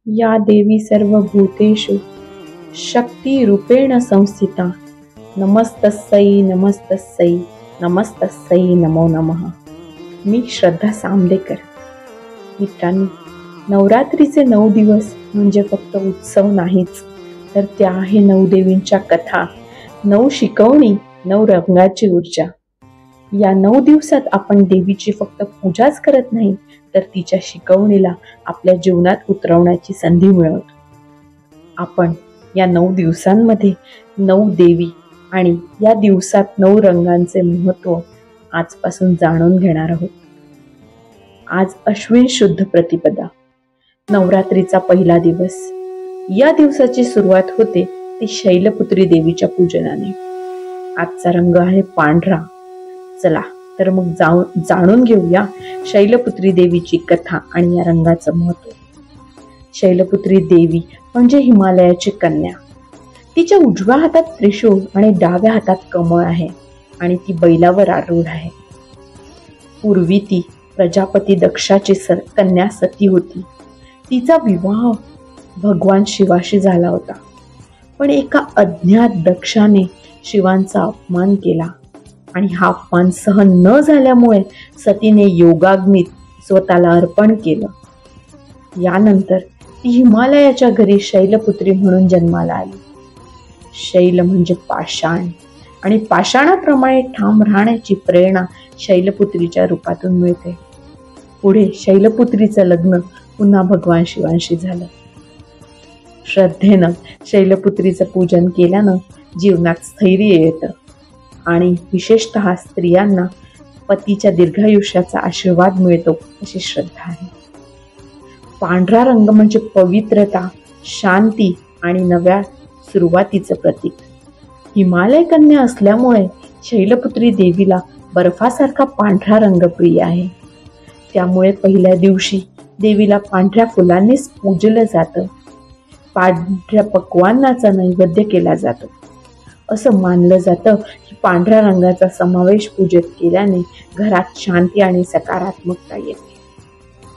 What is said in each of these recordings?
या देवी सर्वभूतेषु शक्तिरूपेण संस्थिता नमस्तस्यै नमस्तस्यै नमस्तस्यै नमो नमः। मी श्रद्धा सामदेकर। मित्रांनो, नवरात्रीचे 9 दिवस म्हणजे फक्त उत्सव नाहीच, तर त्या आहे 9 देवींच्या कथा, 9 शिकवणी, 9 रंगाची ऊर्जा। या 9 दिवसात आपण देवीची फक्त पूजाच करत नाही, तर तिच्या शिकवणीला आपल्या जीवनात उतरवण्याची संधी मिळवतो। आपण या 9 दिवसांमध्ये 9 देवी आणि या दिवसात 9 रंगांचे महत्त्व आजपासून जाणून घेणार आहोत। आज अश्विन शुद्ध प्रतिपदा, नवरात्रीचा पहिला दिवस। या दिवसाची सुरुवात होते ती शैलपुत्री देवीच्या पूजनाने। आजचा रंग आहे पांढरा। चला तर मग जाणून घेऊया शैलपुत्री देवीची कथा आणि या रंगाचं महत्त्व। शैलपुत्री देवी म्हणजे हिमालयाची कन्या। तिच्या उजव्या हातात त्रिशूळ आणि डाव्या हातात कमळ आहे आणि ती बैलावर आरूढ आहे। पूर्वी ती प्रजापती दक्षाची कन्या सती होती। तिचा विवाह भगवान शिवाशी झाला होता, पण एका अज्ञात दक्षाने शिवांचा अपमान केला आणि हा अपमान सहन न झाल्यामुळे सतीने योगाग्नीत स्वतःला अर्पण केलं। यानंतर ती हिमालयाच्या घरी शैलपुत्री म्हणून जन्माला आली। शैल म्हणजे पाषाण आणि पाषाणाप्रमाणे ठाम राहण्याची प्रेरणा शैलपुत्रीच्या रूपातून मिळते। पुढे शैलपुत्रीचं लग्न पुन्हा भगवान शिवांशी झालं। श्रद्धेनं शैलपुत्रीचं पूजन केल्यानं जीवनात स्थैर्य येतं आणि विशेषतः स्त्रियांना पतीच्या दीर्घायुष्याचा आशीर्वाद मिळतो अशी श्रद्धा आहे। पांढरा रंग म्हणजे पवित्रता, शांती आणि नव्या सुरुवातीचं प्रतीक। हिमालय कन्या असल्यामुळे शैलपुत्री देवीला बर्फासारखा पांढरा रंग प्रिय आहे। त्यामुळे पहिल्या दिवशी देवीला पांढऱ्या फुलांनीच पूजलं जातं। पांढऱ्या पक्वान्नाचा नैवेद्य केला जातो। असं मानलं जातं की पांढऱ्या रंगाचा समावेश पूजेत केल्याने घरात शांती आणि सकारात्मकता येते।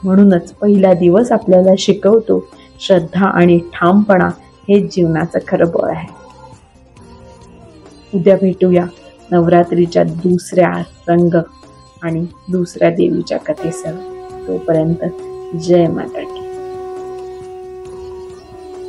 म्हणूनच पहिला दिवस आपल्याला शिकवतो श्रद्धा आणि ठामपणा हे जीवनाचं खरं बळ आहे। उद्या भेटूया नवरात्रीच्या दुसऱ्या रंग आणि दुसऱ्या देवीच्या कथेसह। तोपर्यंत जय माता।